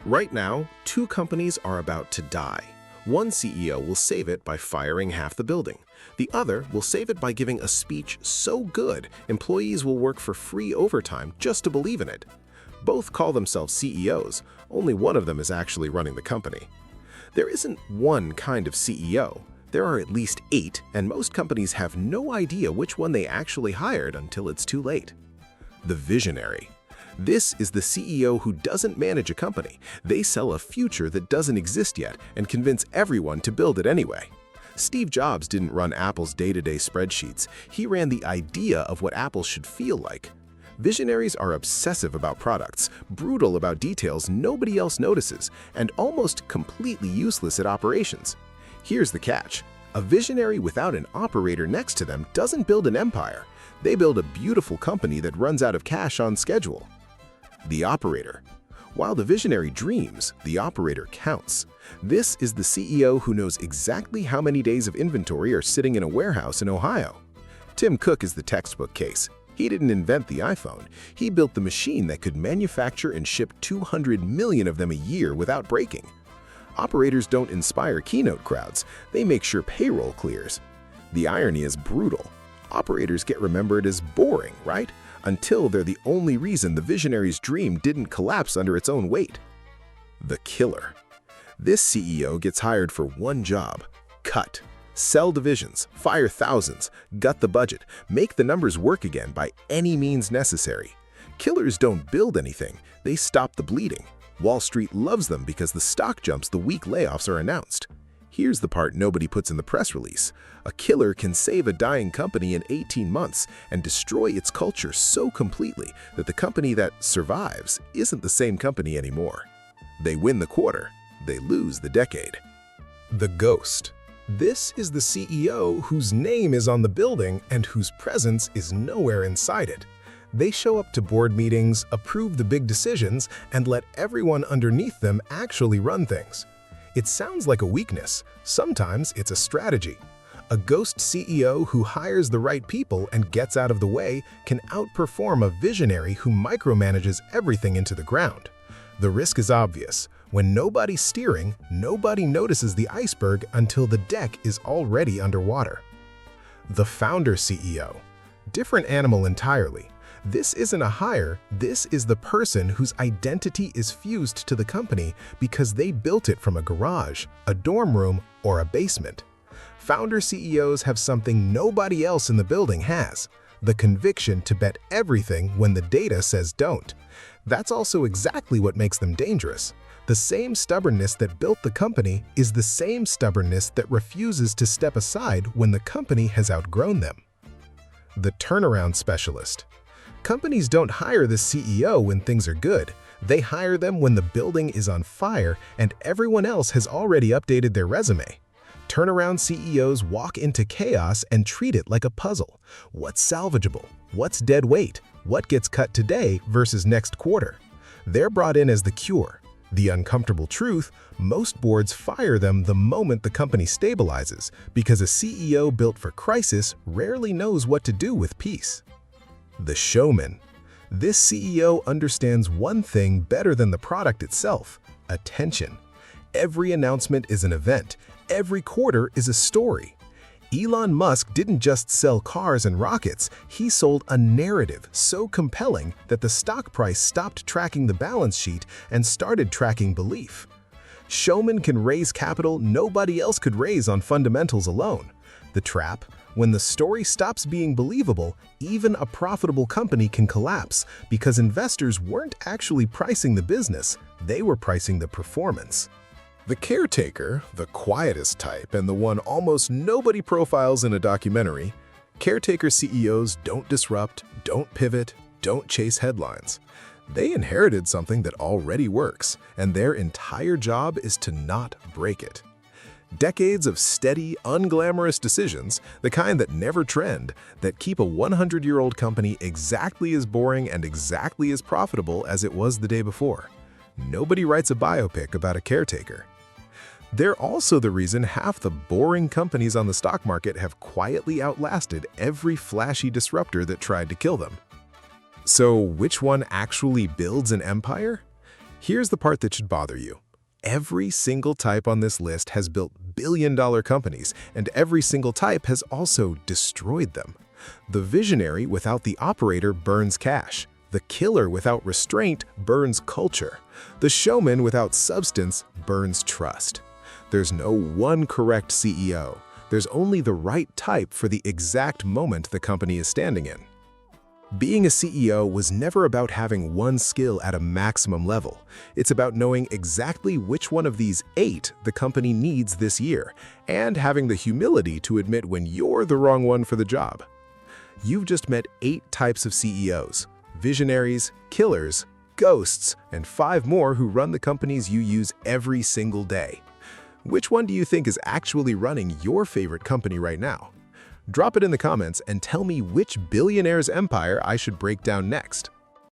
Right now, two companies are about to die. One CEO will save it by firing half the building. The other will save it by giving a speech so good employees will work for free overtime just to believe in it. Both call themselves CEOs, only one of them is actually running the company. There isn't one kind of CEO. There are at least 8, and most companies have no idea which one they actually hired until it's too late. The visionary. This is the CEO who doesn't manage a company. They sell a future that doesn't exist yet and convince everyone to build it anyway. Steve Jobs didn't run Apple's day-to-day spreadsheets. He ran the idea of what Apple should feel like. Visionaries are obsessive about products, brutal about details nobody else notices, and almost completely useless at operations. Here's the catch. A visionary without an operator next to them doesn't build an empire. They build a beautiful company that runs out of cash on schedule. The operator. While the visionary dreams, the operator counts. This is the CEO who knows exactly how many days of inventory are sitting in a warehouse in Ohio. Tim Cook is the textbook case. He didn't invent the iPhone. He built the machine that could manufacture and ship 200 million of them a year without breaking. Operators don't inspire keynote crowds. They make sure payroll clears. The irony is brutal. Operators get remembered as boring, right? Until they're the only reason the visionary's dream didn't collapse under its own weight. The killer. This CEO gets hired for one job: cut. Sell divisions, fire thousands, gut the budget, make the numbers work again by any means necessary. Killers don't build anything, they stop the bleeding. Wall Street loves them because the stock jumps the week layoffs are announced. Here's the part nobody puts in the press release. A killer can save a dying company in 18 months and destroy its culture so completely that the company that survives isn't the same company anymore. They win the quarter, they lose the decade. The ghost. This is the CEO whose name is on the building and whose presence is nowhere inside it. They show up to board meetings, approve the big decisions, and let everyone underneath them actually run things. It sounds like a weakness. Sometimes it's a strategy. A ghost CEO who hires the right people and gets out of the way can outperform a visionary who micromanages everything into the ground. The risk is obvious. When nobody's steering, nobody notices the iceberg until the deck is already underwater. The founder CEO. Different animal entirely. This isn't a hire, this is the person whose identity is fused to the company because they built it from a garage, a dorm room, or a basement. Founder CEOs have something nobody else in the building has: the conviction to bet everything when the data says don't. That's also exactly what makes them dangerous. The same stubbornness that built the company is the same stubbornness that refuses to step aside when the company has outgrown them. The turnaround specialist. Companies don't hire the CEO when things are good. They hire them when the building is on fire and everyone else has already updated their resume. Turnaround CEOs walk into chaos and treat it like a puzzle. What's salvageable? What's dead weight? What gets cut today versus next quarter? They're brought in as the cure. The uncomfortable truth, most boards fire them the moment the company stabilizes because a CEO built for crisis rarely knows what to do with peace. The showman. This CEO understands one thing better than the product itself: attention. Every announcement is an event. Every quarter is a story. Elon Musk didn't just sell cars and rockets, he sold a narrative so compelling that the stock price stopped tracking the balance sheet and started tracking belief. Showmen can raise capital nobody else could raise on fundamentals alone. The trap: when the story stops being believable, even a profitable company can collapse because investors weren't actually pricing the business, they were pricing the performance. The caretaker, the quietest type and the one almost nobody profiles in a documentary. Caretaker CEOs don't disrupt, don't pivot, don't chase headlines. They inherited something that already works, and their entire job is to not break it. Decades of steady, unglamorous decisions, the kind that never trend, that keep a 100-year-old company exactly as boring and exactly as profitable as it was the day before. Nobody writes a biopic about a caretaker. They're also the reason half the boring companies on the stock market have quietly outlasted every flashy disruptor that tried to kill them. So which one actually builds an empire? Here's the part that should bother you. Every single type on this list has built billion-dollar companies, and every single type has also destroyed them. The visionary without the operator burns cash. The killer without restraint burns culture. The showman without substance burns trust. There's no one correct CEO. There's only the right type for the exact moment the company is standing in. Being a CEO was never about having one skill at a maximum level. It's about knowing exactly which one of these 8 the company needs this year, and having the humility to admit when you're the wrong one for the job. You've just met 8 types of CEOs: visionaries, killers, ghosts, and 5 more who run the companies you use every single day. Which one do you think is actually running your favorite company right now? Drop it in the comments and tell me which billionaire's empire I should break down next.